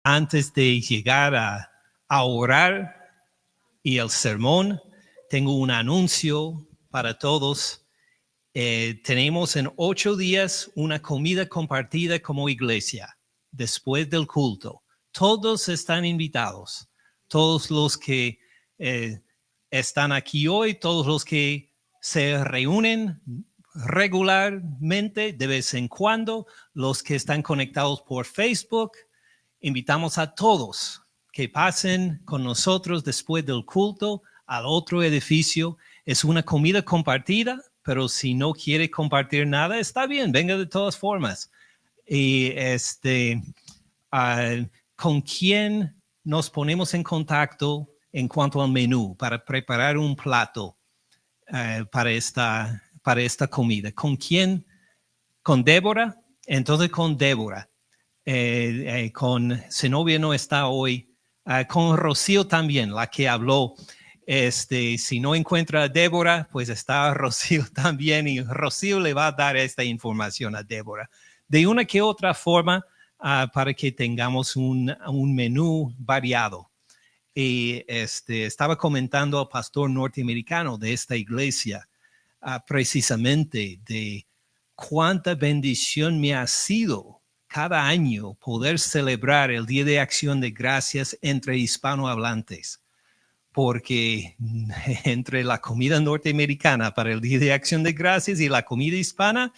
Antes de llegar a orar y el sermón, tengo un anuncio para todos. Tenemos en 8 días una comida compartida como iglesia, después del culto. Todos están invitados, todos los que están aquí hoy, todos los que se reúnen regularmente de vez en cuando, los que están conectados por Facebook. Invitamos a todos que pasen con nosotros después del culto al otro edificio. Es una comida compartida, pero si no quiere compartir nada, está bien, venga de todas formas. Y ¿con quién nos ponemos en contacto en cuanto al menú para preparar un plato para esta comida? ¿Con quién? ¿Con Débora? Entonces con Débora. Con Zenobia no está hoy, con Rocío también, la que habló. Si no encuentra a Débora, pues está Rocío también, y Rocío le va a dar esta información a Débora de una que otra forma para que tengamos un menú variado. Y estaba comentando al pastor norteamericano de esta iglesia precisamente de cuánta bendición me ha sido cada año poder celebrar el Día de Acción de Gracias entre hispanohablantes, porque entre la comida norteamericana para el Día de Acción de Gracias y la comida hispana,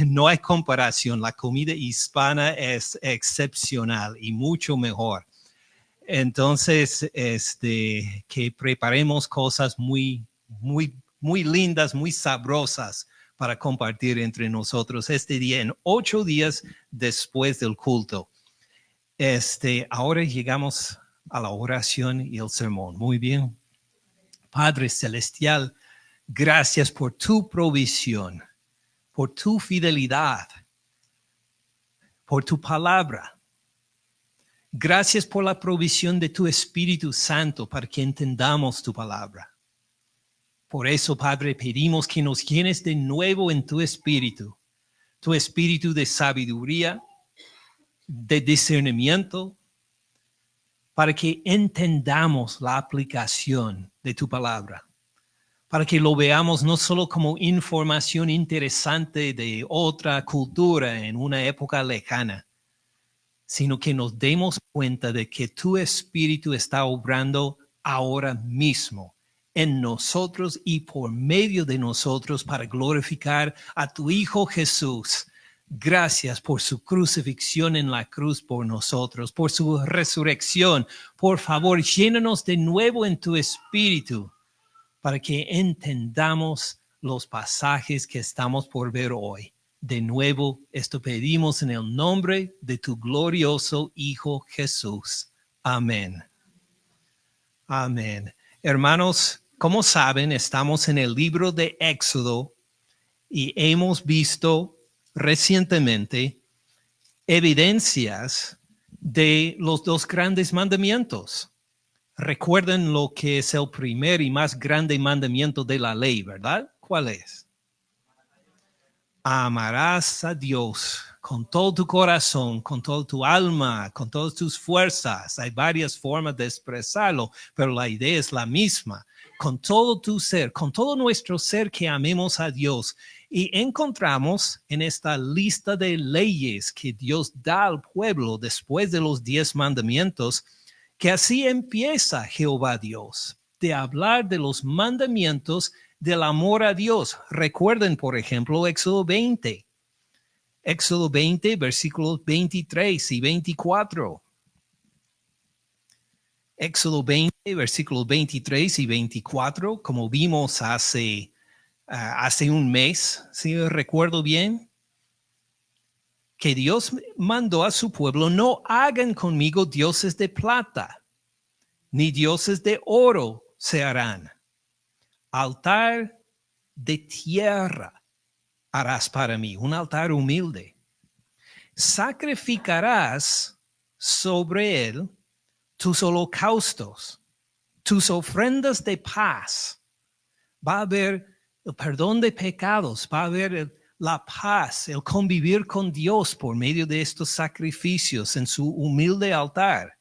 no hay comparación. La comida hispana es excepcional y mucho mejor. Entonces, que preparemos cosas muy, muy, muy lindas, muy sabrosas para compartir entre nosotros este día, en 8 días después del culto. Ahora llegamos a la oración y el sermón. Muy bien. Padre Celestial, gracias por tu provisión, por tu fidelidad, por tu palabra. Gracias por la provisión de tu Espíritu Santo para que entendamos tu palabra. Por eso, Padre, pedimos que nos llenes de nuevo en tu espíritu de sabiduría, de discernimiento, para que entendamos la aplicación de tu palabra, para que lo veamos no solo como información interesante de otra cultura en una época lejana, sino que nos demos cuenta de que tu Espíritu está obrando ahora mismo en nosotros y por medio de nosotros para glorificar a tu Hijo Jesús. Gracias por su crucifixión en la cruz por nosotros, por su resurrección. Por favor, llénanos de nuevo en tu Espíritu para que entendamos los pasajes que estamos por ver hoy. De nuevo, esto pedimos en el nombre de tu glorioso Hijo Jesús. Amén. Amén. Hermanos, como saben, estamos en el libro de Éxodo y hemos visto recientemente evidencias de los 2 grandes mandamientos. Recuerden lo que es el primer y más grande mandamiento de la ley, ¿verdad? ¿Cuál es? Amarás a Dios con todo tu corazón, con toda tu alma, con todas tus fuerzas. Hay varias formas de expresarlo, pero la idea es la misma. Con todo tu ser, con todo nuestro ser, que amemos a Dios. Y encontramos en esta lista de leyes que Dios da al pueblo después de los 10 mandamientos, que así empieza Jehová Dios, de hablar de los mandamientos del amor a Dios. Recuerden, por ejemplo, Éxodo 20, versículos 23 y 24. Éxodo 20, versículos 23 y 24, como vimos hace un mes, si recuerdo bien, que Dios mandó a su pueblo: no hagan conmigo dioses de plata, ni dioses de oro se harán. Altar de tierra harás para mí, un altar humilde. Sacrificarás sobre él tus holocaustos, tus ofrendas de paz. Va a haber el perdón de pecados, va a haber la paz, el convivir con Dios por medio de estos sacrificios en su humilde altar.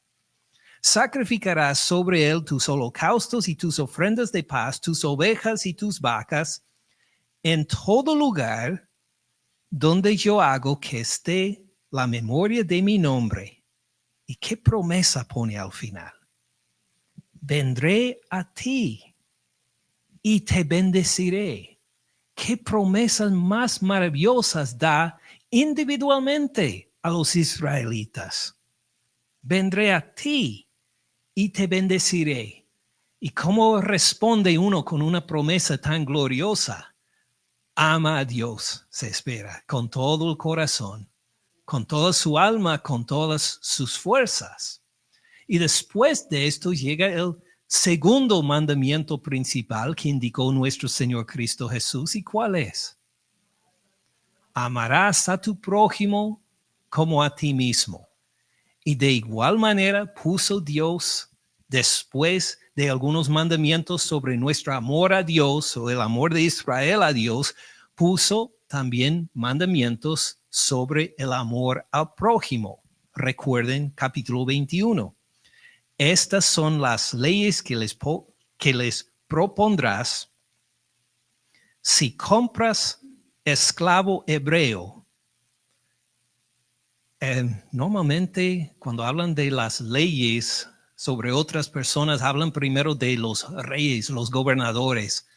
Sacrificarás sobre él tus holocaustos y tus ofrendas de paz, tus ovejas y tus vacas, en todo lugar donde yo hago que esté la memoria de mi nombre. ¿Y qué promesa pone al final? Vendré a ti y te bendeciré. ¿Qué promesas más maravillosas da individualmente a los israelitas? Vendré a ti y te bendeciré. ¿Y cómo responde uno con una promesa tan gloriosa? Ama a Dios, se espera, con todo el corazón, con toda su alma, con todas sus fuerzas. Y después de esto llega el segundo mandamiento principal que indicó nuestro Señor Cristo Jesús. ¿Y cuál es? Amarás a tu prójimo como a ti mismo. Y de igual manera puso Dios, después de algunos mandamientos sobre nuestro amor a Dios o el amor de Israel a Dios, puso también mandamientos sobre el amor al prójimo. Recuerden capítulo 21. Estas son las leyes que les propondrás si compras esclavo hebreo. Normalmente cuando hablan de las leyes sobre otras personas, hablan primero de los reyes, los gobernadores.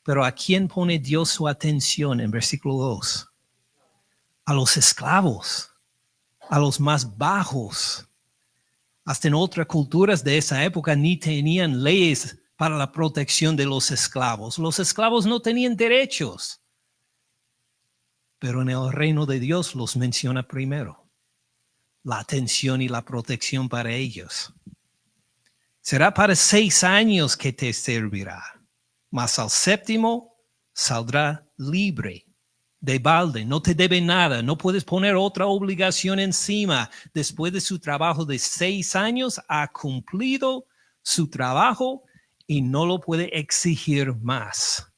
Pero ¿a quién pone Dios su atención en versículo 2? A los esclavos, a los más bajos. Hasta en otras culturas de esa época ni tenían leyes para la protección de los esclavos. Los esclavos no tenían derechos. Pero en el reino de Dios los menciona primero. La atención y la protección para ellos. Será para 6 años que te servirá, mas al 7º saldrá libre. De balde, no te debe nada, no puedes poner otra obligación encima. Después de su trabajo de 6 años, ha cumplido su trabajo y no lo puede exigir más.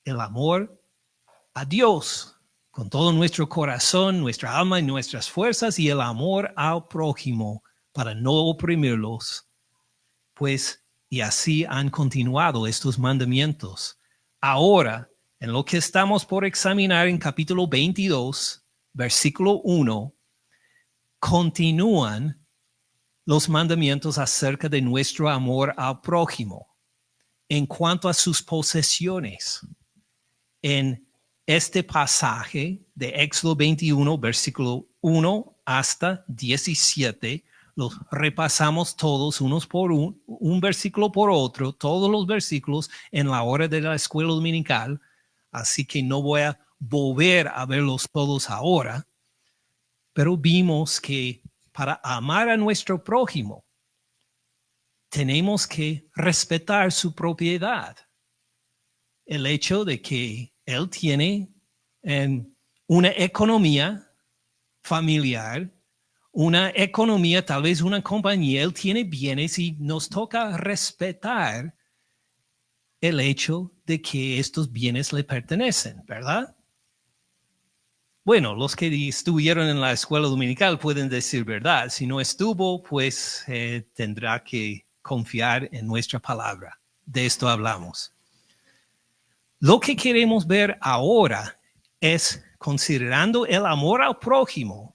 El amor a Dios con todo nuestro corazón, nuestra alma y nuestras fuerzas, y el amor al prójimo para no oprimirlos, pues, y así han continuado estos mandamientos. Ahora, en lo que estamos por examinar en capítulo 22, versículo 1, continúan los mandamientos acerca de nuestro amor al prójimo en cuanto a sus posesiones. En este pasaje de Éxodo 21, versículo 1 hasta 17, los repasamos todos unos por un versículo por otro, todos los versículos en la hora de la escuela dominical. Así que no voy a volver a verlos todos ahora, pero vimos que para amar a nuestro prójimo tenemos que respetar su propiedad. El hecho de que él tiene una economía familiar, una economía, tal vez una compañía, él tiene bienes y nos toca respetar el hecho de que estos bienes le pertenecen, ¿verdad? Bueno, los que estuvieron en la escuela dominical pueden decir verdad. Si no estuvo, pues tendrá que confiar en nuestra palabra. De esto hablamos. Lo que queremos ver ahora es, considerando el amor al prójimo,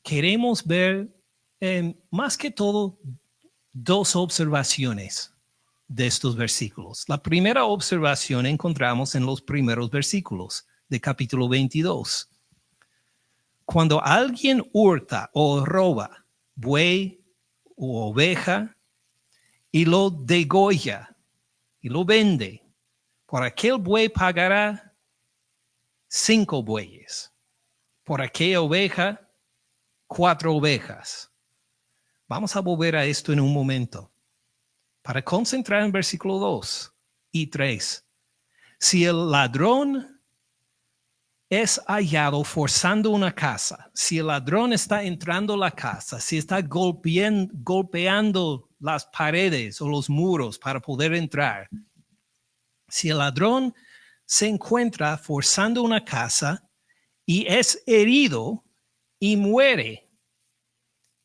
queremos ver más que todo 2 observaciones de estos versículos. La primera observación encontramos en los primeros versículos de capítulo 22. Cuando alguien hurta o roba buey o oveja y lo degolla y lo vende, por aquel buey pagará 5 bueyes, por aquella oveja 4 ovejas. Vamos a volver a esto en un momento para concentrar en versículo 2 y 3. Si el ladrón es hallado forzando una casa, si el ladrón está entrando a la casa, si está golpeando las paredes o los muros para poder entrar, si el ladrón se encuentra forzando una casa y es herido y muere,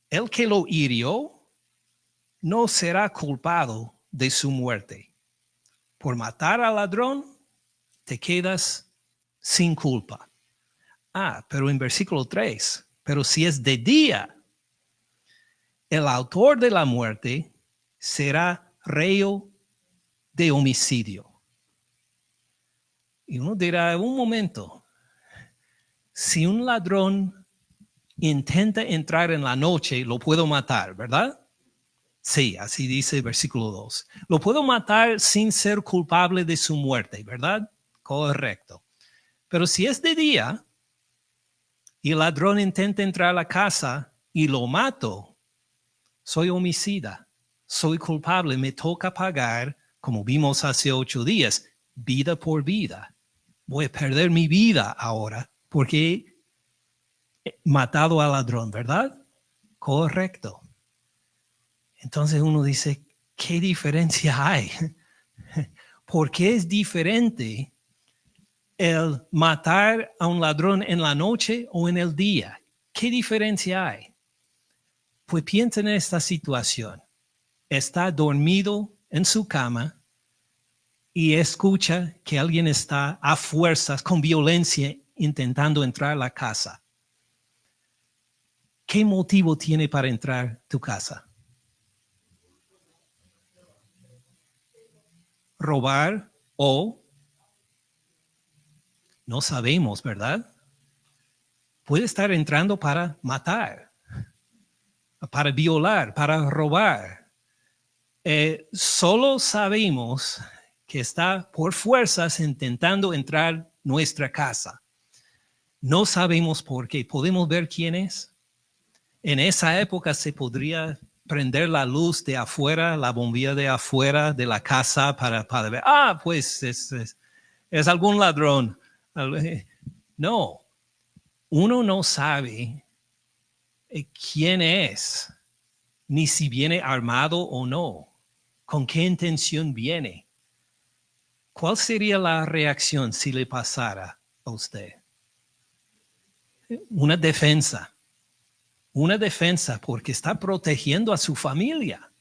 el que lo hirió no será culpado de su muerte. Por matar al ladrón, te quedas sin culpa. Pero en versículo 3, pero si es de día, el autor de la muerte será reo de homicidio. Y uno dirá, un momento, si un ladrón intenta entrar en la noche, lo puedo matar, ¿verdad? Sí, así dice el versículo 2. Lo puedo matar sin ser culpable de su muerte, ¿verdad? Correcto. Pero si es de día y el ladrón intenta entrar a la casa y lo mato, soy homicida, soy culpable, me toca pagar, como vimos hace 8 días, vida por vida. Voy a perder mi vida ahora porque he matado al ladrón, ¿verdad? Correcto. Entonces uno dice, ¿qué diferencia hay? ¿Por qué es diferente el matar a un ladrón en la noche o en el día? ¿Qué diferencia hay? Pues piensa en esta situación. Está dormido en su cama y escucha que alguien está a fuerzas, con violencia, intentando entrar a la casa. ¿Qué motivo tiene para entrar a tu casa? ¿Robar o? No sabemos, ¿verdad? Puede estar entrando para matar, para violar, para robar. Solo sabemos que está por fuerzas intentando entrar a nuestra casa. No sabemos por qué. ¿Podemos ver quién es? En esa época se podría prender la luz de afuera, la bombilla de afuera de la casa para ver, pues es algún ladrón. No, uno no sabe quién es, ni si viene armado o no, con qué intención viene. ¿Cuál sería la reacción si le pasara a usted? Una defensa porque está protegiendo a su familia.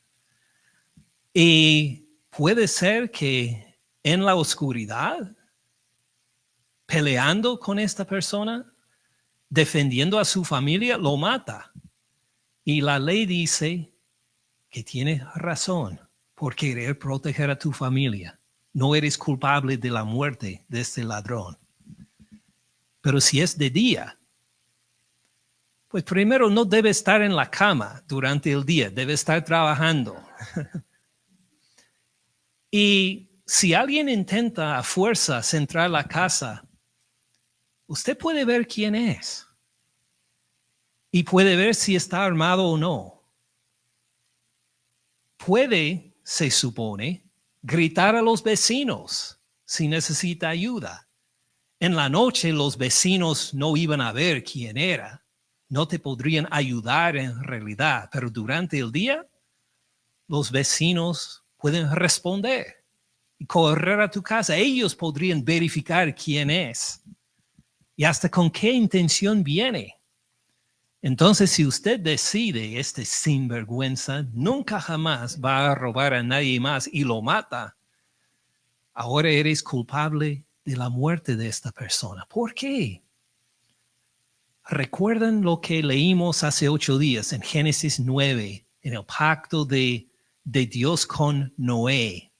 Y puede ser que en la oscuridad, peleando con esta persona, defendiendo a su familia, lo mata. Y la ley dice que tiene razón por querer proteger a tu familia. No eres culpable de la muerte de este ladrón. Pero si es de día, pues primero no debe estar en la cama durante el día, debe estar trabajando. Y si alguien intenta a fuerzas entrar a la casa, usted puede ver quién es. Y puede ver si está armado o no. Puede, se supone, gritar a los vecinos si necesita ayuda. En la noche los vecinos no iban a ver quién era. No te podrían ayudar en realidad, pero durante el día los vecinos pueden responder y correr a tu casa. Ellos podrían verificar quién es y hasta con qué intención viene. Entonces, si usted decide, este sinvergüenza nunca jamás va a robar a nadie más y lo mata, ahora eres culpable de la muerte de esta persona. ¿Por qué? ¿Recuerdan lo que leímos hace 8 días en Génesis 9, en el pacto de Dios con Noé?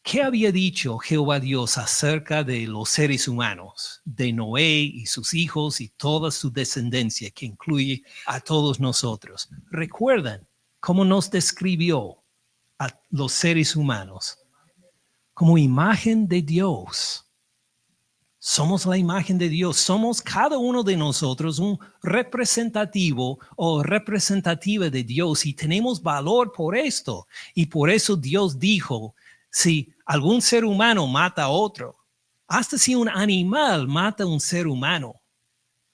¿Qué había dicho Jehová Dios acerca de los seres humanos, de Noé y sus hijos y toda su descendencia, que incluye a todos nosotros? ¿Recuerdan cómo nos describió a los seres humanos? Como imagen de Dios. Somos la imagen de Dios. Somos cada uno de nosotros un representativo o representativa de Dios y tenemos valor por esto. Y por eso Dios dijo, si algún ser humano mata a otro, hasta si un animal mata a un ser humano,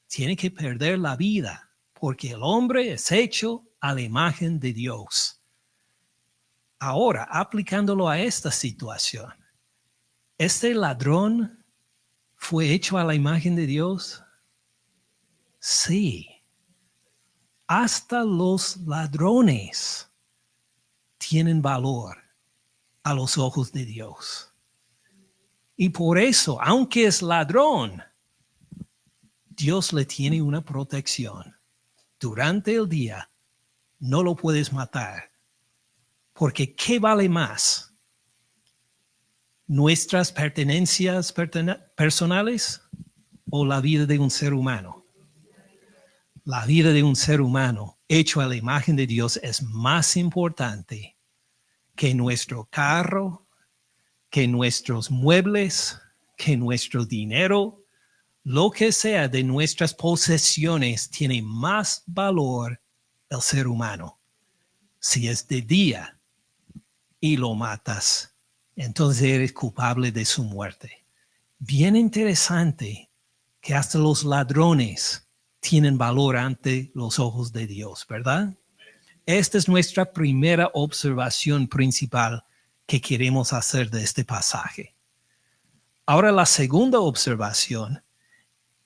tiene que perder la vida porque el hombre es hecho a la imagen de Dios. Ahora, aplicándolo a esta situación, ¿Este ladrón fue hecho a la imagen de Dios? Sí. Hasta los ladrones tienen valor a los ojos de Dios. Y por eso, aunque es ladrón, Dios le tiene una protección. Durante el día no lo puedes matar, porque ¿qué vale más? ¿Nuestras pertenencias personales o la vida de un ser humano? La vida de un ser humano hecho a la imagen de Dios es más importante que nuestro carro, que nuestros muebles, que nuestro dinero. Lo que sea de nuestras posesiones tiene más valor el ser humano. Si es de día y lo matas, entonces eres culpable de su muerte. Bien interesante que hasta los ladrones tienen valor ante los ojos de Dios, ¿verdad? Esta es nuestra primera observación principal que queremos hacer de este pasaje. Ahora la segunda observación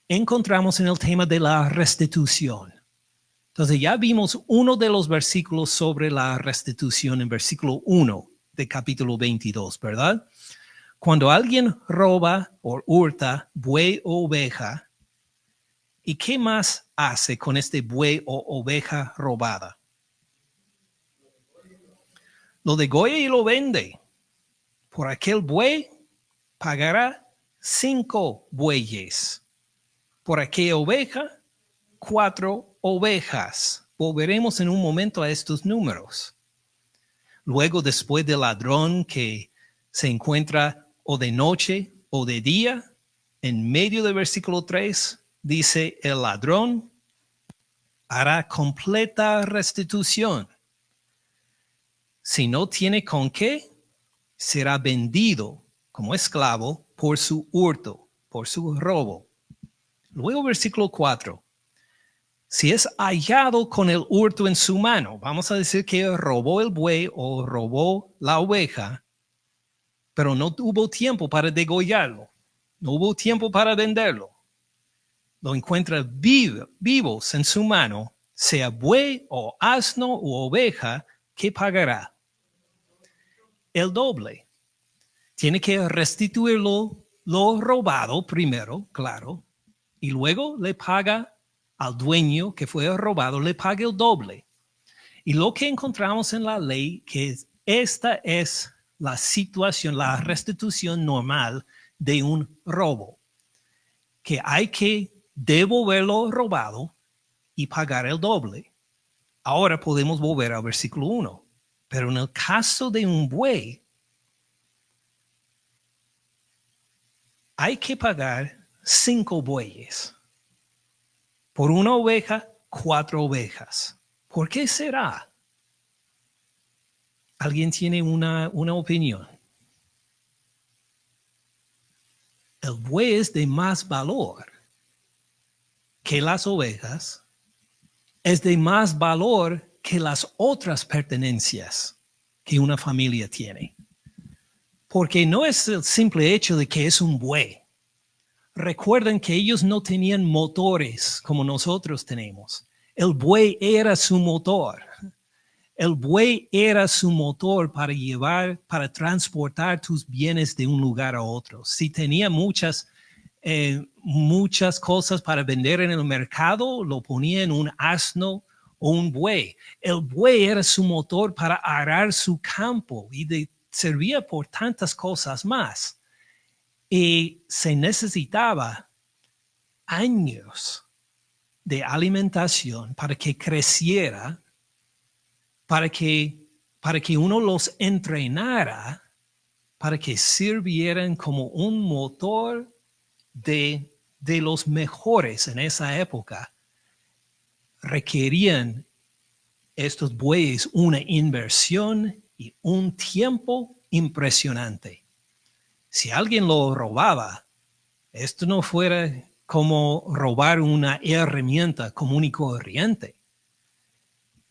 encontramos en el tema de la restitución. Entonces ya vimos uno de los versículos sobre la restitución en versículo 1 de capítulo 22, ¿verdad? Cuando alguien roba o hurta buey o oveja, ¿y qué más hace con este buey o oveja robada? Lo degolla y lo vende. Por aquel buey pagará 5 bueyes. Por aquella oveja, 4 ovejas. Volveremos en un momento a estos números. Luego, después del ladrón que se encuentra o de noche o de día, en medio del versículo 3, dice, el ladrón hará completa restitución. Si no tiene con qué, será vendido como esclavo por su hurto, por su robo. Luego, versículo 4. Si es hallado con el hurto en su mano, vamos a decir que robó el buey o robó la oveja, pero no hubo tiempo para degollarlo, no hubo tiempo para venderlo. Lo encuentra vivos en su mano, sea buey o asno u oveja, ¿qué pagará? El doble. Tiene que restituir lo robado primero, claro, y luego le paga al dueño que fue robado, le paga el doble. Y lo que encontramos en la ley, que esta es la situación, la restitución normal de un robo, que hay que devolver lo robado y pagar el doble. Ahora podemos volver al versículo 1. Pero en el caso de un buey, hay que pagar 5 bueyes. Por una oveja, 4 ovejas. ¿Por qué será? ¿Alguien tiene una opinión? El buey es de más valor que las ovejas, es de más valor que las otras pertenencias que una familia tiene. Porque no es el simple hecho de que es un buey. Recuerden que ellos no tenían motores como nosotros tenemos. El buey era su motor. El buey era su motor para transportar tus bienes de un lugar a otro. Si tenía muchas cosas para vender en el mercado, lo ponía en un asno o un buey. El buey era su motor para arar su campo y servía por tantas cosas más. Y se necesitaba años de alimentación para que creciera, para que uno los entrenara, para que sirvieran como un motor de los mejores en esa época. Requerían estos bueyes una inversión y un tiempo impresionante. Si alguien lo robaba, esto no fuera como robar una herramienta común y corriente.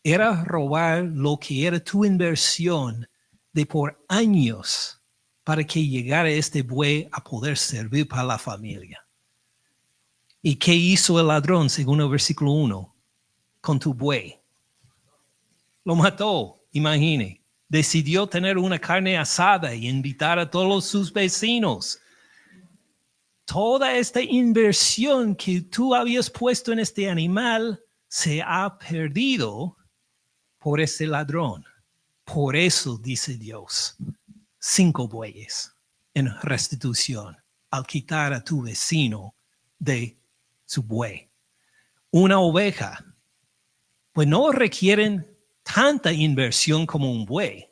Era robar lo que era tu inversión de por años para que llegara este buey a poder servir para la familia. ¿Y qué hizo el ladrón, según el versículo 1, con tu buey? Lo mató, imagine. Decidió tener una carne asada y invitar a todos sus vecinos. Toda esta inversión que tú habías puesto en este animal se ha perdido por ese ladrón. Por eso, dice Dios, 5 bueyes en restitución al quitar a tu vecino de su buey. Una oveja, pues no requieren tanta inversión como un buey.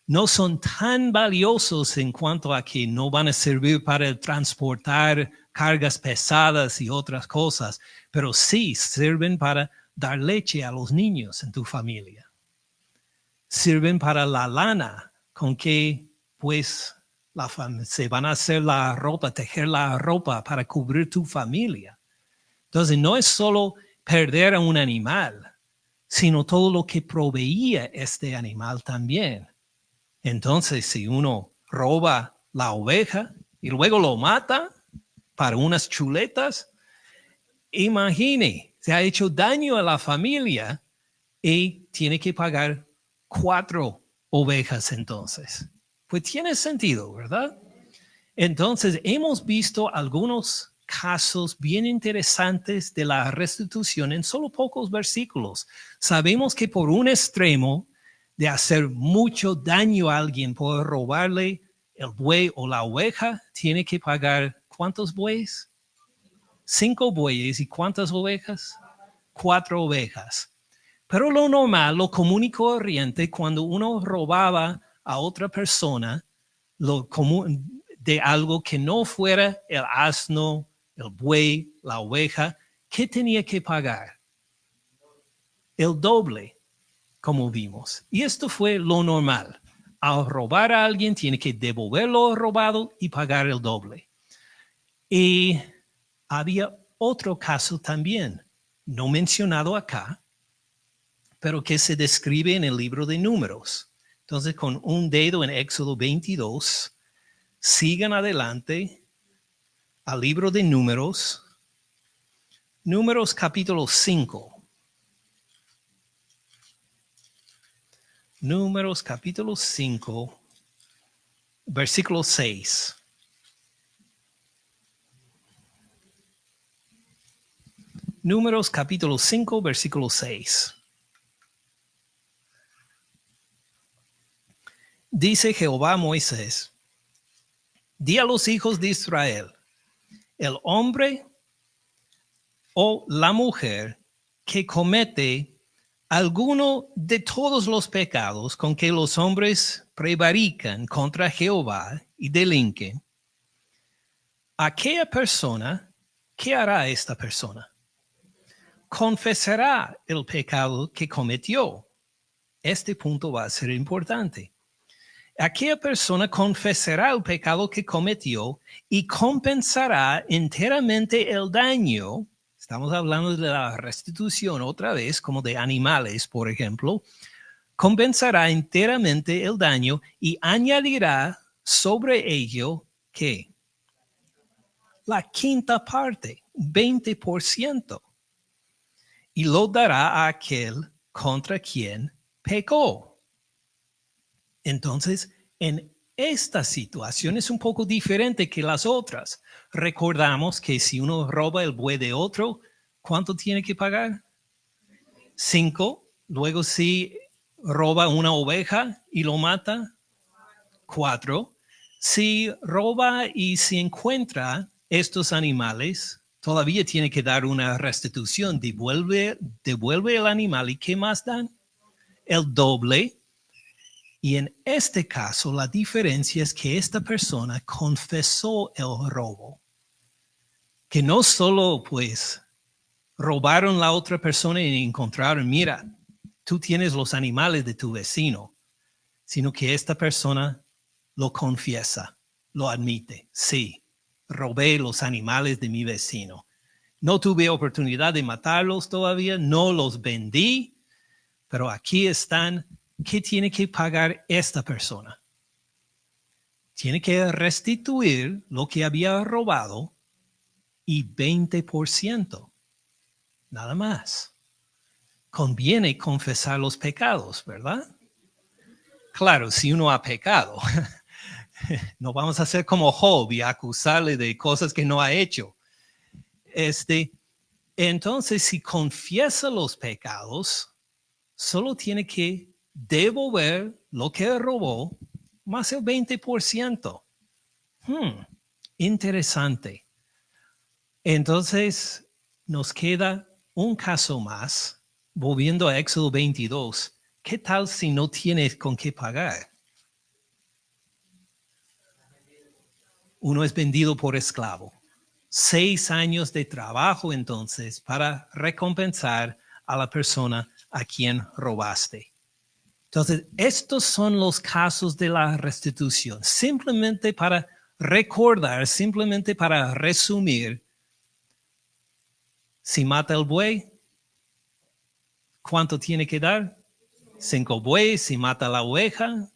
No son tan valiosos en cuanto a que no van a servir para transportar cargas pesadas y otras cosas, pero sí sirven para dar leche a los niños en tu familia. Sirven para la lana con que pues se van a hacer la ropa, tejer la ropa para cubrir tu familia. Entonces no es solo perder a un animal, sino todo lo que proveía este animal también. Entonces, si uno roba la oveja y luego lo mata para unas chuletas, imagine, se ha hecho daño a la familia y tiene que pagar 4 ovejas entonces. Pues tiene sentido, ¿verdad? Entonces, hemos visto algunos casos bien interesantes de la restitución en solo pocos versículos. Sabemos que por un extremo de hacer mucho daño a alguien por robarle el buey o la oveja, tiene que pagar ¿cuántos bueyes? 5 bueyes. ¿Y cuántas ovejas? 4 ovejas. Pero lo normal, lo común y corriente, cuando uno robaba a otra persona lo común, de algo que no fuera el asno, el buey, la oveja, ¿qué tenía que pagar? El doble, como vimos. Y esto fue lo normal. Al robar a alguien, tiene que devolver lo robado y pagar el doble. Y había otro caso también, no mencionado acá, pero que se describe en el libro de Números. Entonces, con un dedo en Éxodo 22, sigan adelante al libro de Números, Números capítulo 5. Números capítulo 5, versículo 6. Números capítulo 5, versículo 6. Dice Jehová a Moisés: di a los hijos de Israel, el hombre o la mujer que comete alguno de todos los pecados con que los hombres prevarican contra Jehová y delinquen, aquella persona, ¿qué hará esta persona? Confesará el pecado que cometió. Este punto va a ser importante. Aquella persona confesará el pecado que cometió y compensará enteramente el daño. Estamos hablando de la restitución otra vez, como de animales, por ejemplo. Compensará enteramente el daño y añadirá sobre ello, ¿qué? La quinta parte, 20%. Y lo dará a aquel contra quien pecó. Entonces, en esta situación es un poco diferente que las otras. Recordamos que si uno roba el buey de otro, ¿cuánto tiene que pagar? 5. Luego si roba una oveja y lo mata, 4. Si roba y se encuentra estos animales, todavía tiene que dar una restitución. Devuelve el animal. ¿Y qué más dan? El doble. Y en este caso, la diferencia es que esta persona confesó el robo. Que no solo, pues, robaron la otra persona y encontraron, mira, tú tienes los animales de tu vecino, sino que esta persona lo confiesa, lo admite. Sí, robé los animales de mi vecino. No tuve oportunidad de matarlos todavía, no los vendí, pero aquí están. ¿Qué tiene que pagar esta persona? tiene que restituir lo que había robado y 20%, nada más. Conviene confesar los pecados, ¿verdad? Claro, si uno ha pecado, no vamos a ser como Job y acusarle de cosas que no ha hecho. Entonces, si confiesa los pecados, solo tiene que devolver lo que robó más el 20%. Interesante. Entonces, nos queda un caso más. Volviendo a Éxodo 22, ¿qué tal si no tienes con qué pagar? Uno es vendido por esclavo. 6 años de trabajo entonces para recompensar a la persona a quien robaste. Entonces, estos son los casos de la restitución. Simplemente para recordar, simplemente para resumir, si mata el buey, ¿cuánto tiene que dar? 5 bueyes. Si mata la oveja,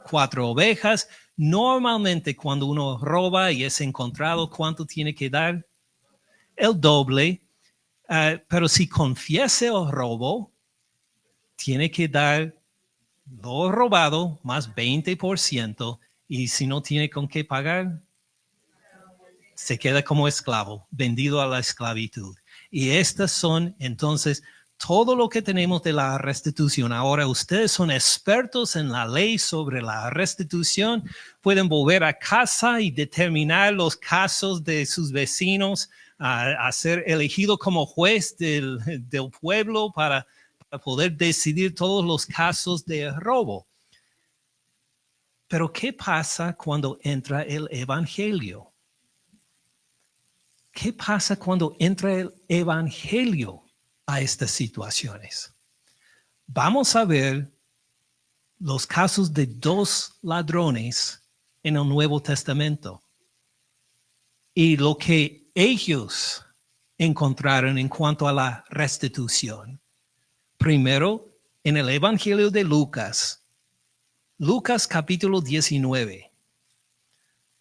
4 ovejas. Normalmente cuando uno roba y es encontrado, ¿cuánto tiene que dar? El doble. Pero si confiesa el robo, tiene que dar lo robado más 20%. Y si no tiene con qué pagar, se queda como esclavo, vendido a la esclavitud. Y estas son entonces todo lo que tenemos de la restitución. Ahora ustedes son expertos en la ley sobre la restitución. Pueden volver a casa y determinar los casos de sus vecinos, a ser elegido como juez del pueblo para poder decidir todos los casos de robo. Pero ¿qué pasa cuando entra el evangelio? ¿Qué pasa cuando entra el evangelio a estas situaciones? Vamos a ver los casos de 2 ladrones en el Nuevo Testamento y lo que ellos encontraron en cuanto a la restitución. Primero, en el Evangelio de Lucas, Lucas capítulo 19.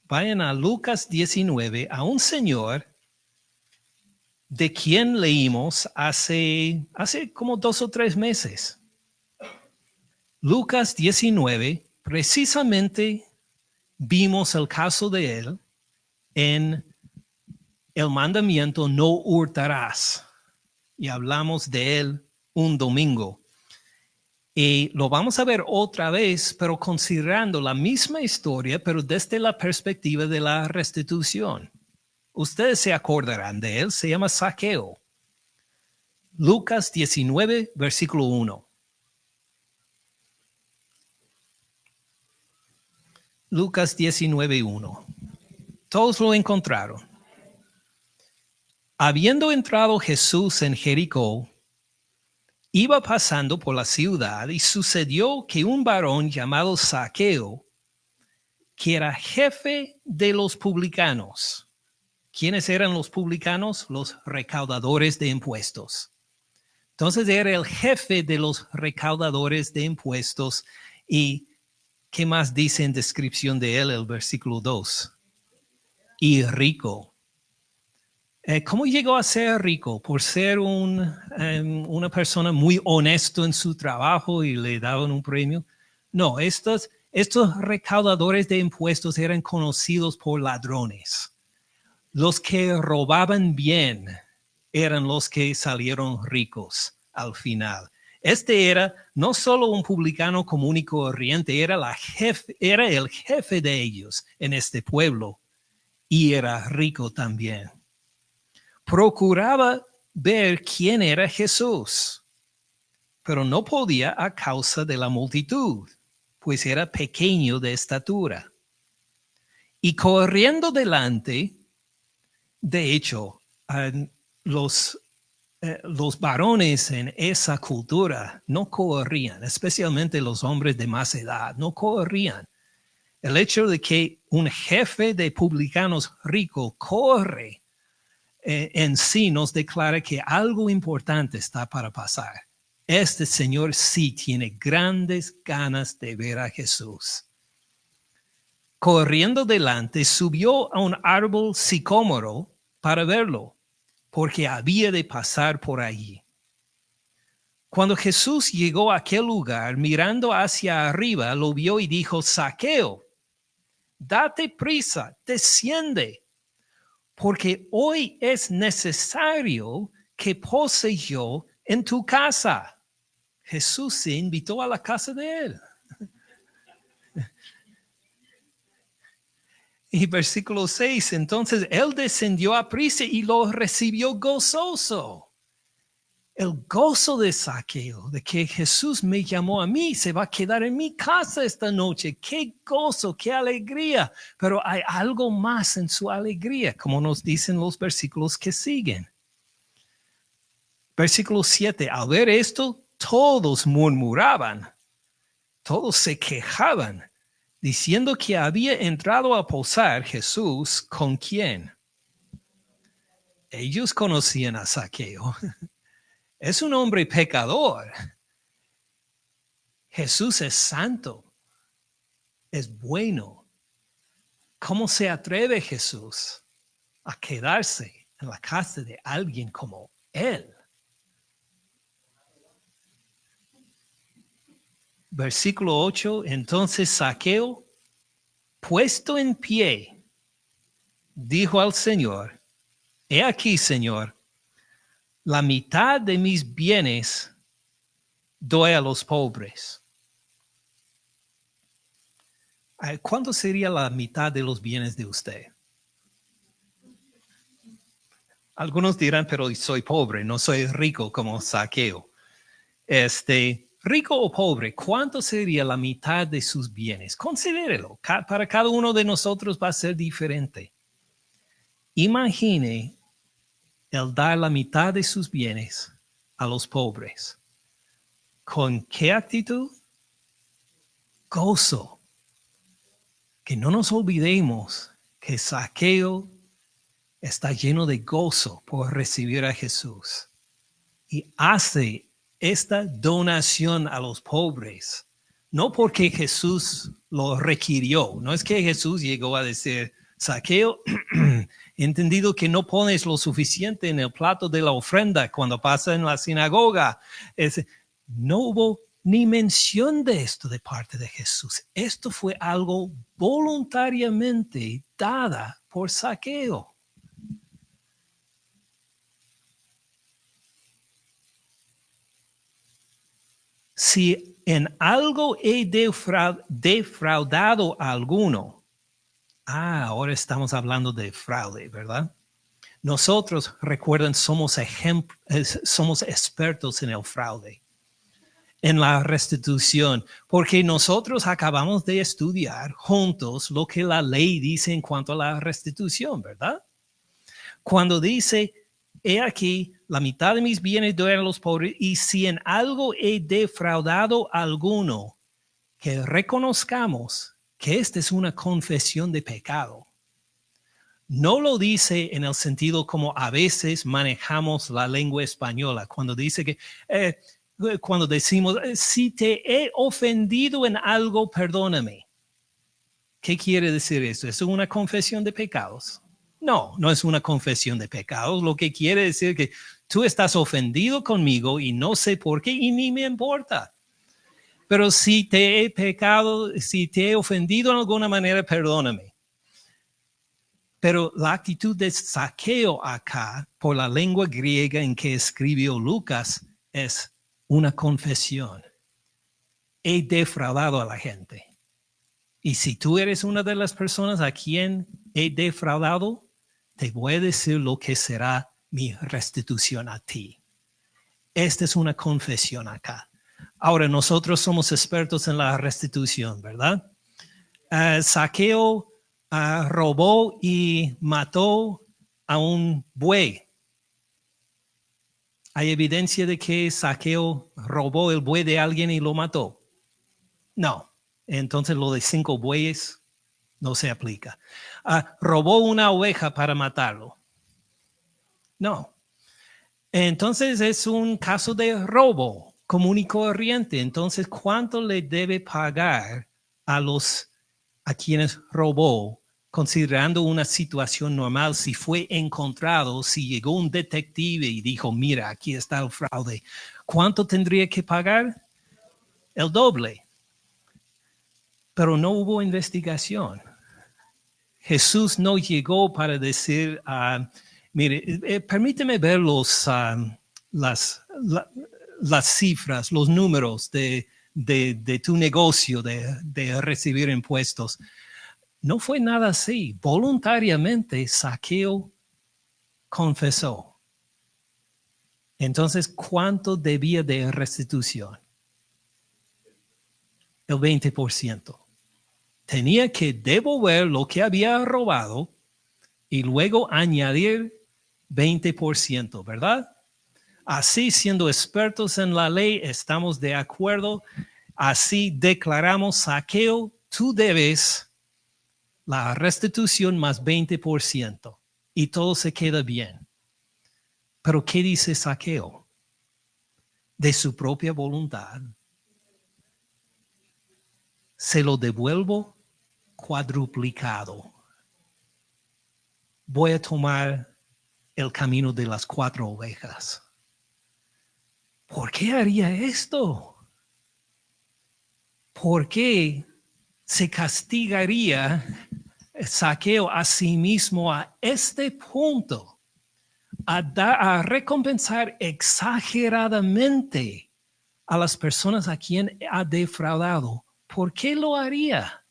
Vayan a Lucas 19, a un señor de quien leímos hace como 2 o 3 meses. Lucas 19, precisamente vimos el caso de él en el mandamiento no hurtarás. Y hablamos de él un domingo. Y lo vamos a ver otra vez, pero considerando la misma historia, pero desde la perspectiva de la restitución. Ustedes se acordarán de él, se llama Zaqueo. Lucas 19, versículo 1. Lucas 19, 1. Todos lo encontraron. Habiendo entrado Jesús en Jericó, iba pasando por la ciudad y sucedió que un varón llamado Zaqueo, que era jefe de los publicanos. ¿Quiénes eran los publicanos? Los recaudadores de impuestos. Entonces era el jefe de los recaudadores de impuestos. ¿Y qué más dice en descripción de él el versículo 2? Y rico. ¿Cómo llegó a ser rico? ¿Por ser una persona muy honesta en su trabajo y le daban un premio? No, estos recaudadores de impuestos eran conocidos por ladrones. Los que robaban bien eran los que salieron ricos al final. Este era no solo un publicano común y corriente, era el jefe de ellos en este pueblo y era rico también. Procuraba ver quién era Jesús, pero no podía a causa de la multitud, pues era pequeño de estatura. Y corriendo delante, de hecho, los varones en esa cultura no corrían, especialmente los hombres de más edad, no corrían. El hecho de que un jefe de publicanos rico corre en sí nos declara que algo importante está para pasar. Este señor sí tiene grandes ganas de ver a Jesús. Corriendo delante, subió a un árbol sicómoro para verlo, porque había de pasar por allí. Cuando Jesús llegó a aquel lugar, mirando hacia arriba, lo vio y dijo: Zaqueo, date prisa, desciende, porque hoy es necesario que pose yo en tu casa. Jesús se invitó a la casa de él. Y versículo 6, entonces él descendió a prisa y lo recibió gozoso. El gozo de Zaqueo, de que Jesús me llamó a mí, se va a quedar en mi casa esta noche. Qué gozo, qué alegría. Pero hay algo más en su alegría, como nos dicen los versículos que siguen. Versículo 7, al ver esto, todos murmuraban, todos se quejaban, diciendo que había entrado a posar Jesús ¿con quién? Ellos conocían a Zaqueo. Es un hombre pecador. Jesús es santo, es bueno. ¿Cómo se atreve Jesús a quedarse en la casa de alguien como él? Versículo 8, entonces Zaqueo, puesto en pie, dijo al Señor: He aquí, Señor, la mitad de mis bienes doy a los pobres. ¿Cuánto sería la mitad de los bienes de usted? Algunos dirán, pero soy pobre, no soy rico como Zaqueo. Rico o pobre, ¿cuánto sería la mitad de sus bienes? Considérelo. Para cada uno de nosotros va a ser diferente. Imagine el dar la mitad de sus bienes a los pobres. ¿Con qué actitud? Gozo. Que no nos olvidemos que Zaqueo está lleno de gozo por recibir a Jesús y hace esta donación a los pobres, no porque Jesús lo requirió, no es que Jesús llegó a decir: Zaqueo, he entendido que no pones lo suficiente en el plato de la ofrenda cuando pasa en la sinagoga. No hubo ni mención de esto de parte de Jesús. Esto fue algo voluntariamente dada por Zaqueo. Si en algo he defraudado a alguno, ahora estamos hablando de fraude, ¿verdad? Nosotros, recuerden, somos expertos en el fraude, en la restitución, porque nosotros acabamos de estudiar juntos lo que la ley dice en cuanto a la restitución, ¿verdad? Cuando dice: he aquí, la mitad de mis bienes doy a los pobres, y si en algo he defraudado a alguno, que reconozcamos que esta es una confesión de pecado. No lo dice en el sentido como a veces manejamos la lengua española, cuando dice que, cuando decimos: si te he ofendido en algo, perdóname. ¿Qué quiere decir esto? ¿Es una confesión de pecados? No, no es una confesión de pecados. Lo que quiere decir que tú estás ofendido conmigo y no sé por qué y ni me importa. Pero si te he pecado, si te he ofendido en alguna manera, perdóname. Pero la actitud de Zaqueo acá, por la lengua griega en que escribió Lucas, es una confesión. He defraudado a la gente. Y si tú eres una de las personas a quien he defraudado, te voy a decir lo que será mi restitución a ti. Esta es una confesión acá. Ahora, nosotros somos expertos en la restitución, ¿verdad? Zaqueo robó y mató a un buey. ¿Hay evidencia de que Zaqueo robó el buey de alguien y lo mató? No. Entonces lo de 5 bueyes no se aplica. ¿Robó una oveja para matarlo? No. Entonces es un caso de robo común y corriente. Entonces, ¿cuánto le debe pagar a los a quienes robó, considerando una situación normal, si fue encontrado, si llegó un detective y dijo, mira, aquí está el fraude, ¿cuánto tendría que pagar? El doble. Pero no hubo investigación. Jesús no llegó para decir, mire, permíteme ver las cifras, los números de tu negocio de recibir impuestos. No fue nada así. Voluntariamente Zaqueo confesó. Entonces, ¿cuánto debía de restitución? El 20%. Tenía que devolver lo que había robado y luego añadir 20%, ¿verdad? Así, siendo expertos en la ley, estamos de acuerdo. Así declaramos, Zaqueo, tú debes la restitución más 20% y todo se queda bien. Pero ¿qué dice Zaqueo? De su propia voluntad, se lo devuelvo cuadruplicado. Voy a tomar el camino de las 4 ovejas. ¿Por qué haría esto? ¿Por qué se castigaría Zaqueo a sí mismo a este punto? A recompensar exageradamente a las personas a quien ha defraudado. ¿Por qué lo haría?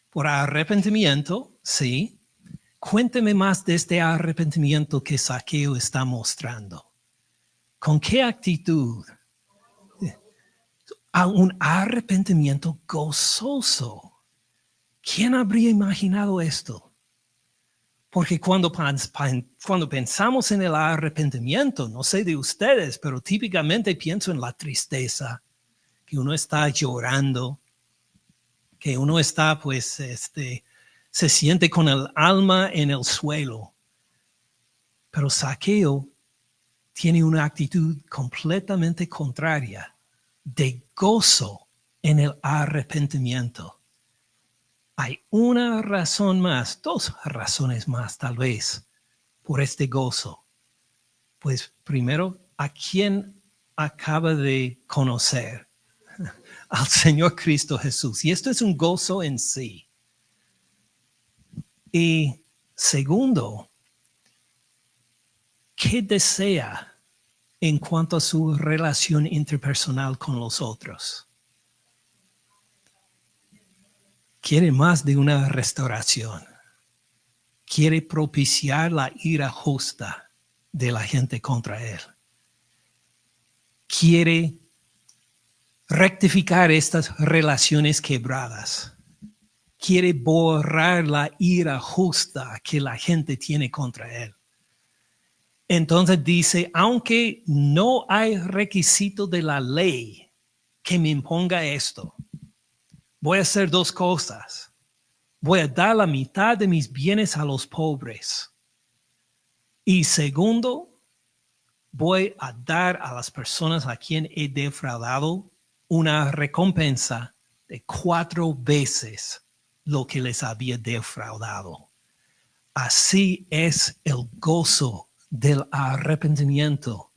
Por arrepentimiento, sí. Cuénteme más de este arrepentimiento que Zaqueo está mostrando. ¿Con qué actitud? A un arrepentimiento gozoso. ¿Quién habría imaginado esto? Porque cuando pensamos en el arrepentimiento, no sé de ustedes, pero típicamente pienso en la tristeza, que uno está llorando, que uno está, pues, se siente con el alma en el suelo. Pero Zaqueo tiene una actitud completamente contraria, de gozo en el arrepentimiento. Hay una razón más, 2 razones más tal vez, por este gozo. Pues primero, ¿a quién acaba de conocer? Al Señor Cristo Jesús. Y esto es un gozo en sí. Y segundo, ¿qué desea en cuanto a su relación interpersonal con los otros? Quiere más de una restauración. Quiere propiciar la ira justa de la gente contra él. Quiere rectificar estas relaciones quebradas. Quiere borrar la ira justa que la gente tiene contra él. Entonces dice, aunque no hay requisito de la ley que me imponga esto, voy a hacer 2 cosas. Voy a dar la mitad de mis bienes a los pobres. Y segundo, voy a dar a las personas a quien he defraudado una recompensa de 4 veces lo que les había defraudado. Así es el gozo del arrepentimiento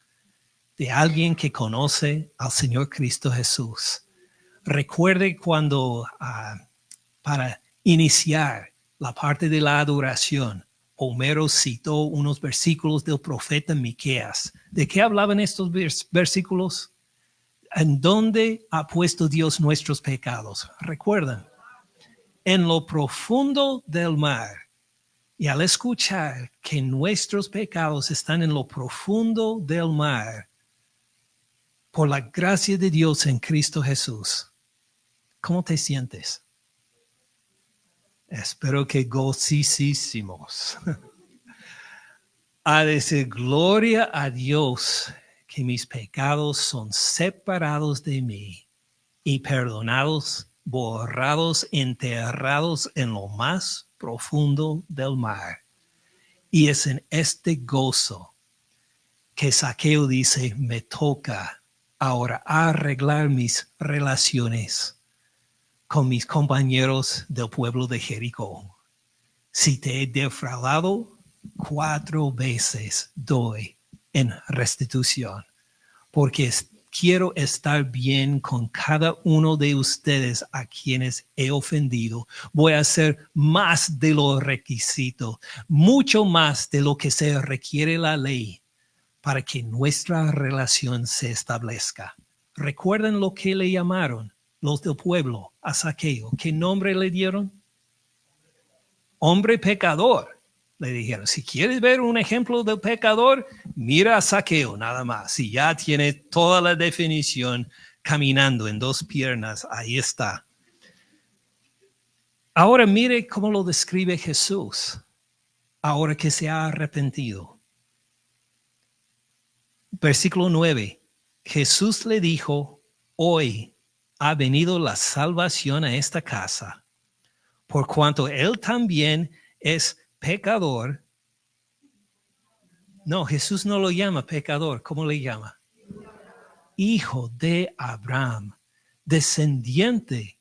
de alguien que conoce al Señor Cristo Jesús. Recuerde cuando para iniciar la parte de la adoración, Homero citó unos versículos del profeta Miqueas. ¿De qué hablaban estos versículos? ¿En dónde ha puesto Dios nuestros pecados? Recuerdan, en lo profundo del mar. Y al escuchar que nuestros pecados están en lo profundo del mar, por la gracia de Dios en Cristo Jesús, ¿cómo te sientes? Espero que gocísimos. A decir gloria a Dios que mis pecados son separados de mí y perdonados, borrados, enterrados en lo más profundo del mar. Y es en este gozo que Zaqueo dice, me toca ahora arreglar mis relaciones con mis compañeros del pueblo de Jericó. Si te he defraudado, 4 veces doy en restitución, porque quiero estar bien con cada uno de ustedes a quienes he ofendido. Voy a hacer más de lo requisito, mucho más de lo que se requiere la ley para que nuestra relación se establezca. ¿Recuerdan lo que le llamaron los del pueblo a Zaqueo? ¿Qué nombre le dieron? Hombre pecador. Le dijeron, si quieres ver un ejemplo del pecador, mira a Zaqueo nada más. Si ya tiene toda la definición caminando en 2 piernas, ahí está. Ahora mire cómo lo describe Jesús, ahora que se ha arrepentido. Versículo 9. Jesús le dijo, hoy ha venido la salvación a esta casa, por cuanto él también es pecador. No, Jesús no lo llama pecador. ¿Cómo le llama? Hijo de Abraham, descendiente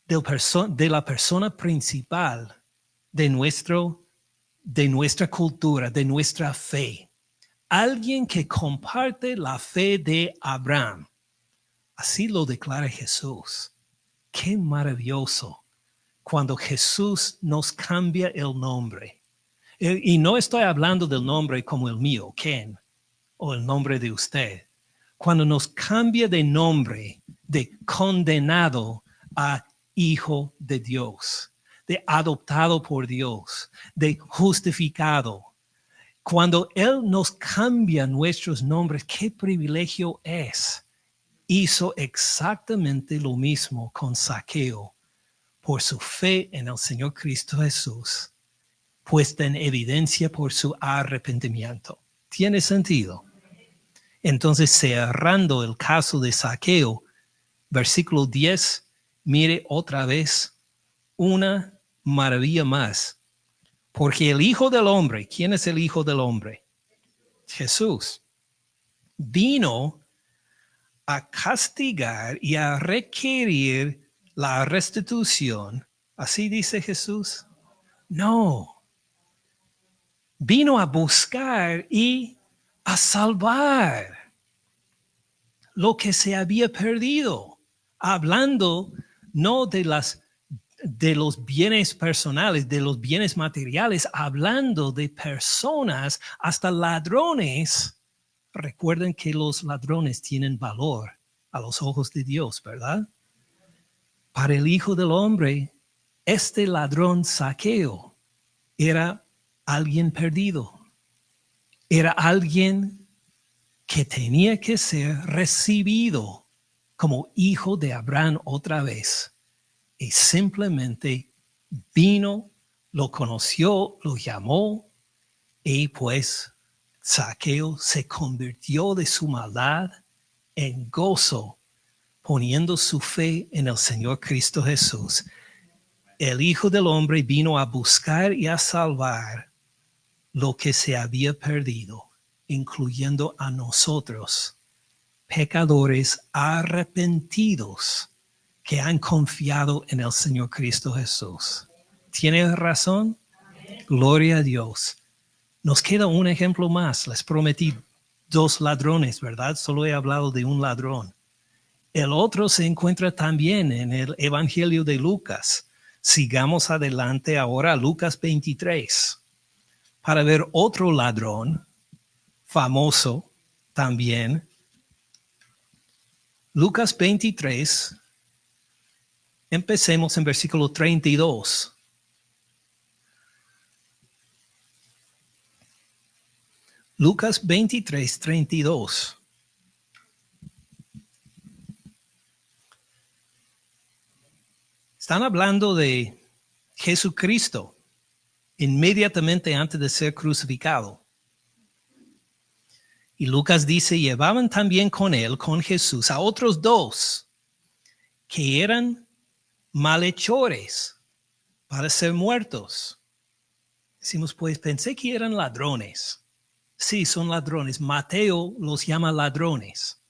de la persona principal de nuestra cultura, de nuestra fe. Alguien que comparte la fe de Abraham. Así lo declara Jesús. Qué maravilloso cuando Jesús nos cambia el nombre. Y no estoy hablando del nombre como el mío, Ken, o el nombre de usted. Cuando nos cambia de nombre, de condenado a hijo de Dios, de adoptado por Dios, de justificado. Cuando Él nos cambia nuestros nombres, qué privilegio es. Hizo exactamente lo mismo con Zaqueo por su fe en el Señor Cristo Jesús, puesta en evidencia por su arrepentimiento. ¿Tiene sentido? Entonces, cerrando el caso de Zaqueo, versículo 10, mire otra vez una maravilla más. Porque el Hijo del Hombre, ¿quién es el Hijo del Hombre? Jesús. Vino a castigar y a requerir la restitución. ¿Así dice Jesús? No. Vino a buscar y a salvar lo que se había perdido. Hablando no de los bienes personales, de los bienes materiales, hablando de personas, hasta ladrones. Recuerden que los ladrones tienen valor a los ojos de Dios, ¿verdad? Para el Hijo del Hombre, este ladrón Zaqueo era alguien perdido. Era alguien que tenía que ser recibido como hijo de Abraham otra vez. Y simplemente vino, lo conoció, lo llamó, y pues Zaqueo se convirtió de su maldad en gozo, poniendo su fe en el Señor Cristo Jesús. El Hijo del Hombre vino a buscar y a salvar lo que se había perdido, incluyendo a nosotros, pecadores arrepentidos que han confiado en el Señor Cristo Jesús. ¿Tienes razón? Gloria a Dios. Nos queda un ejemplo más. Les prometí 2 ladrones, ¿verdad? Solo he hablado de un ladrón. El otro se encuentra también en el Evangelio de Lucas. Sigamos adelante ahora a Lucas 23 para ver otro ladrón famoso también. Lucas 23. Empecemos en versículo 32. Lucas 23, 32. Están hablando de Jesucristo inmediatamente antes de ser crucificado. Y Lucas dice, llevaban también con él, con Jesús, a otros 2 que eran malhechores para ser muertos. Decimos, pues pensé que eran ladrones. Sí, son ladrones. Mateo los llama ladrones.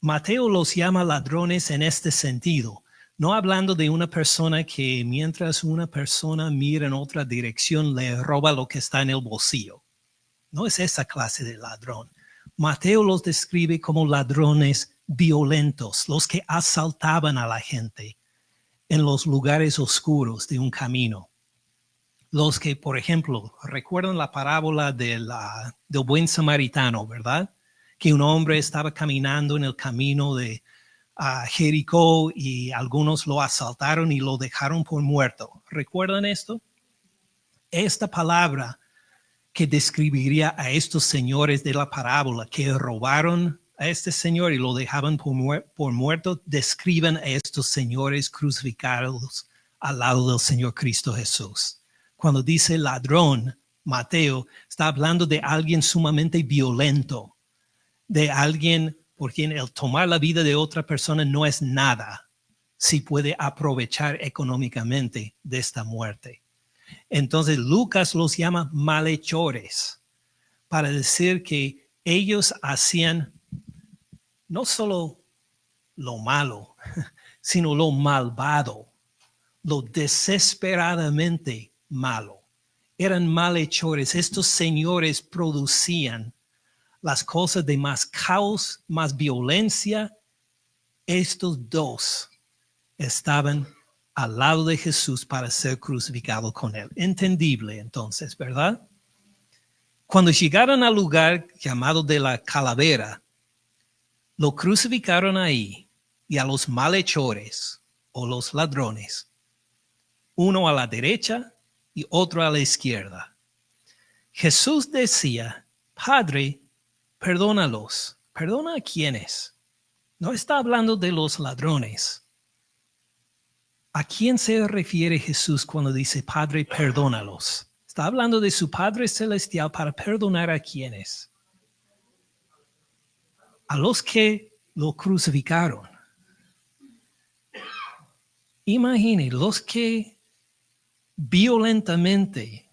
Mateo los llama ladrones en este sentido, no hablando de una persona que mientras una persona mira en otra dirección le roba lo que está en el bolsillo. No es esa clase de ladrón. Mateo los describe como ladrones violentos, los que asaltaban a la gente en los lugares oscuros de un camino. Los que, por ejemplo, recuerdan la parábola del buen samaritano, ¿verdad? Que un hombre estaba caminando en el camino de Jericó y algunos lo asaltaron y lo dejaron por muerto. ¿Recuerdan esto? Esta palabra que describiría a estos señores de la parábola que robaron a este señor y lo dejaban por muerto, describen a estos señores crucificados al lado del Señor Cristo Jesús. Cuando dice ladrón, Mateo está hablando de alguien sumamente violento, de alguien por quien el tomar la vida de otra persona no es nada si puede aprovechar económicamente de esta muerte. Entonces Lucas los llama malhechores para decir que ellos hacían no solo lo malo, sino lo malvado, lo desesperadamente malo. Eran malhechores. Estos señores producían las cosas de más caos, más violencia. Estos dos estaban al lado de Jesús para ser crucificado con él. Entendible entonces, ¿verdad? Cuando llegaron al lugar llamado de la calavera, lo crucificaron ahí y a los malhechores o los ladrones, uno a la derecha y otro a la izquierda. Jesús decía, Padre, perdónalos. ¿Perdona a quiénes? No está hablando de los ladrones. ¿A quién se refiere Jesús cuando dice, Padre, perdónalos? Está hablando de su Padre Celestial para perdonar a quiénes. A los que lo crucificaron. Imagine, los que violentamente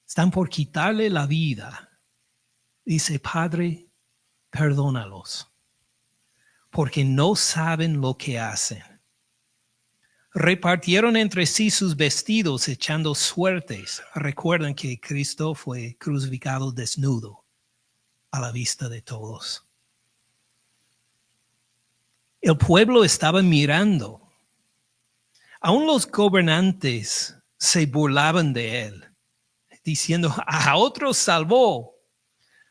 están por quitarle la vida. Dice, Padre, perdónalos, porque no saben lo que hacen. Repartieron entre sí sus vestidos echando suertes. Recuerden que Cristo fue crucificado desnudo a la vista de todos. El pueblo estaba mirando. Aún los gobernantes se burlaban de él, diciendo, a otros salvó,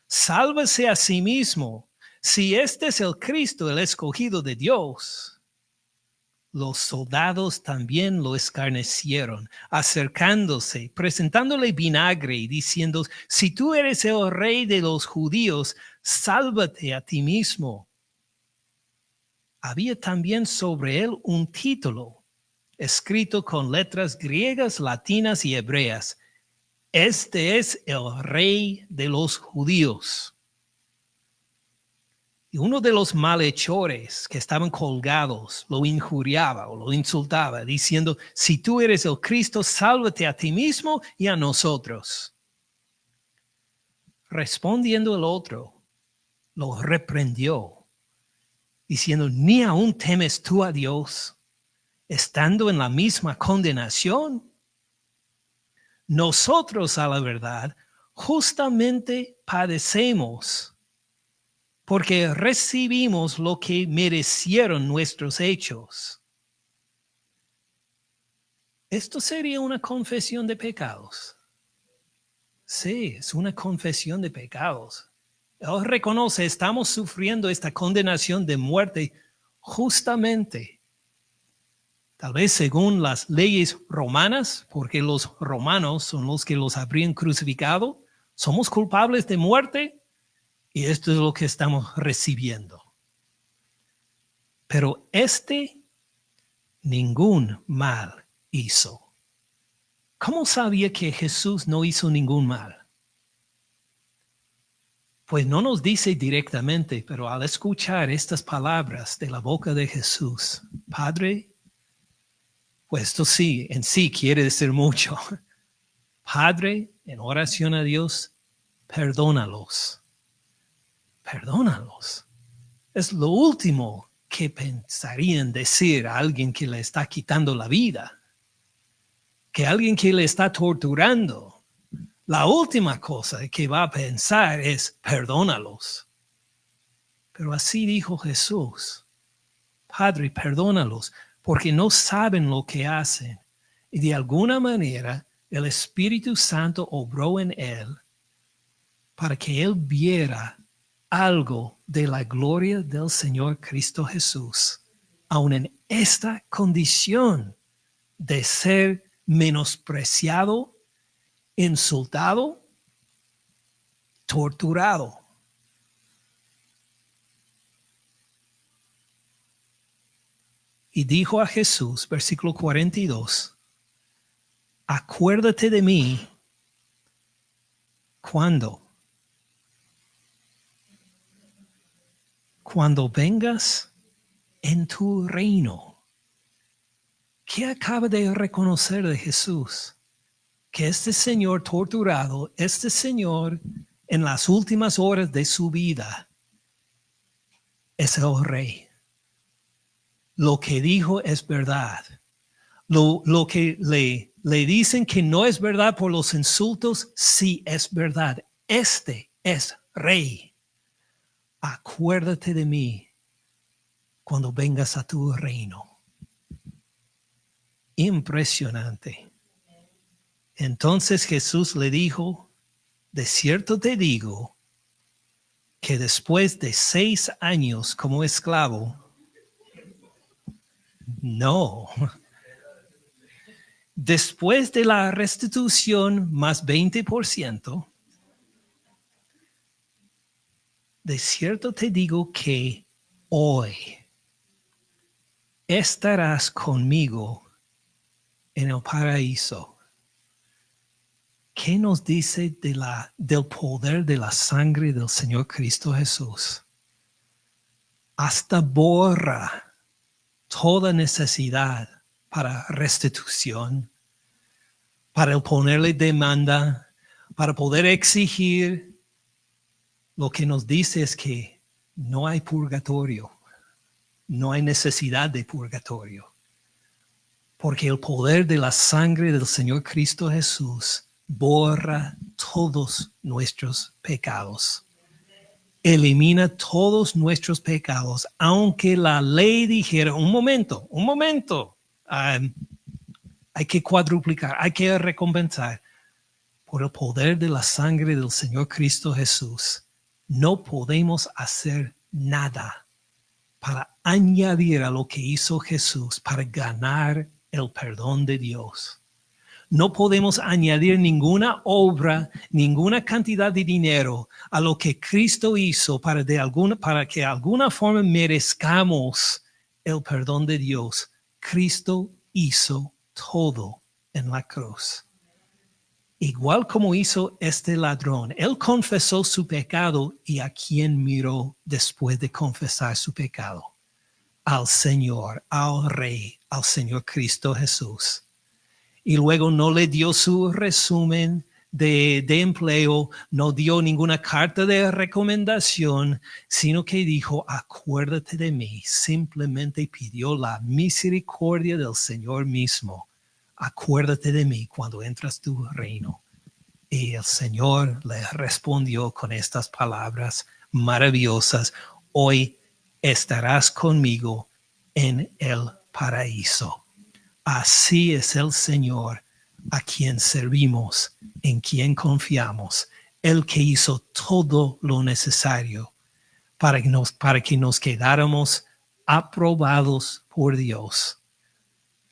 sálvese a sí mismo. Si este es el Cristo, el escogido de Dios. Los soldados también lo escarnecieron, acercándose, presentándole vinagre y diciendo, si tú eres el rey de los judíos, sálvate a ti mismo. Había también sobre él un título, escrito con letras griegas, latinas y hebreas. Este es el rey de los judíos. Y uno de los malhechores que estaban colgados lo injuriaba o lo insultaba, diciendo, si tú eres el Cristo, sálvate a ti mismo y a nosotros. Respondiendo el otro, lo reprendió, diciendo, ¿ni aún temes tú a Dios, estando en la misma condenación? Nosotros, a la verdad, justamente padecemos, porque recibimos lo que merecieron nuestros hechos. Esto sería una confesión de pecados. Sí, es una confesión de pecados. Él reconoce, estamos sufriendo esta condenación de muerte justamente. Tal vez según las leyes romanas, porque los romanos son los que los habrían crucificado, somos culpables de muerte. Y esto es lo que estamos recibiendo. Pero ningún mal hizo. ¿Cómo sabía que Jesús no hizo ningún mal? Pues no nos dice directamente, pero al escuchar estas palabras de la boca de Jesús, Padre, pues esto sí, en sí quiere decir mucho. Padre, en oración a Dios, perdónalos. Perdónalos. Es lo último que pensarían decir a alguien que le está quitando la vida, que alguien que le está torturando. La última cosa que va a pensar es perdónalos. Pero así dijo Jesús: Padre, perdónalos, porque no saben lo que hacen. Y de alguna manera el Espíritu Santo obró en él para que él viera algo de la gloria del Señor Cristo Jesús, aun en esta condición de ser menospreciado, insultado, torturado. Y dijo a Jesús, versículo 42, acuérdate de mí cuando vengas en tu reino. ¿Qué acaba de reconocer de Jesús? Que este Señor torturado, este Señor en las últimas horas de su vida, es el Rey. Lo que dijo es verdad. Lo que le dicen que no es verdad por los insultos, sí es verdad. Este es Rey. Acuérdate de mí cuando vengas a tu reino. Impresionante. Entonces Jesús le dijo, de cierto te digo, que después de 6 años como esclavo, no, después de la restitución más 20%, de cierto te digo que hoy estarás conmigo en el paraíso. ¿Qué nos dice del poder de la sangre del Señor Cristo Jesús? Hasta borra toda necesidad para restitución, para ponerle demanda, para poder exigir. Lo que nos dice es que no hay purgatorio, no hay necesidad de purgatorio, porque el poder de la sangre del Señor Cristo Jesús borra todos nuestros pecados. Elimina todos nuestros pecados, aunque la ley dijera, un momento, hay que cuadruplicar, hay que recompensar. Por el poder de la sangre del Señor Cristo Jesús, no podemos hacer nada para añadir a lo que hizo Jesús para ganar el perdón de Dios. No podemos añadir ninguna obra, ninguna cantidad de dinero a lo que Cristo hizo para que de alguna forma merezcamos el perdón de Dios. Cristo hizo todo en la cruz. Igual como hizo este ladrón, él confesó su pecado, y ¿a quién miró después de confesar su pecado? Al Señor, al Rey, al Señor Cristo Jesús. Y luego no le dio su resumen de empleo, no dio ninguna carta de recomendación, sino que dijo, acuérdate de mí. Simplemente pidió la misericordia del Señor mismo. Acuérdate de mí cuando entras tu reino. Y el Señor le respondió con estas palabras maravillosas: hoy estarás conmigo en el paraíso. Así es el Señor a quien servimos, en quien confiamos, el que hizo todo lo necesario para que nos quedáramos aprobados por Dios.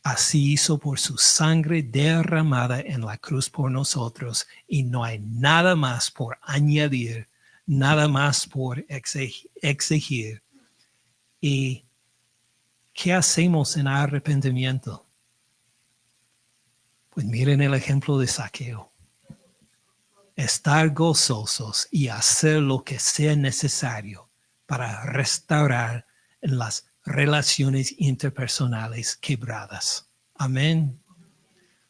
Así hizo por su sangre derramada en la cruz por nosotros, y no hay nada más por añadir, nada más por exigir. ¿Y qué hacemos en arrepentimiento? Pues miren el ejemplo de Zaqueo. Estar gozosos y hacer lo que sea necesario para restaurar las relaciones interpersonales quebradas. Amén.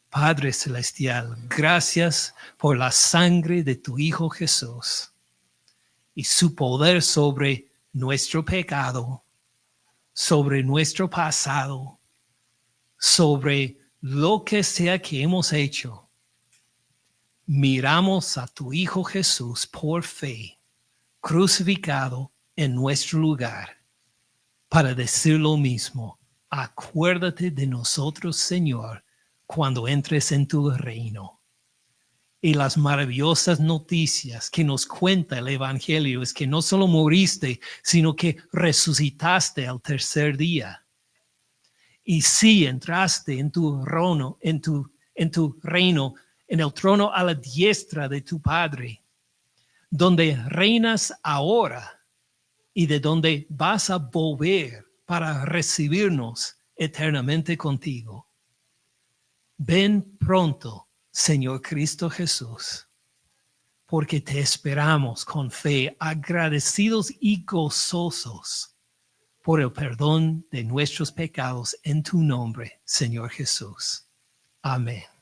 Padre Celestial, gracias por la sangre de tu Hijo Jesús y su poder sobre nuestro pecado, sobre nuestro pasado, sobre lo que sea que hemos hecho. Miramos a tu Hijo Jesús por fe, crucificado en nuestro lugar, para decir lo mismo. Acuérdate de nosotros, Señor, cuando entres en tu reino. Y las maravillosas noticias que nos cuenta el Evangelio es que no solo moriste, sino que resucitaste al tercer día. Y sí entraste en tu reino, en el trono a la diestra de tu Padre, donde reinas ahora y de donde vas a volver para recibirnos eternamente contigo. Ven pronto, Señor Cristo Jesús, porque te esperamos con fe, agradecidos y gozosos por el perdón de nuestros pecados en tu nombre, Señor Jesús. Amén.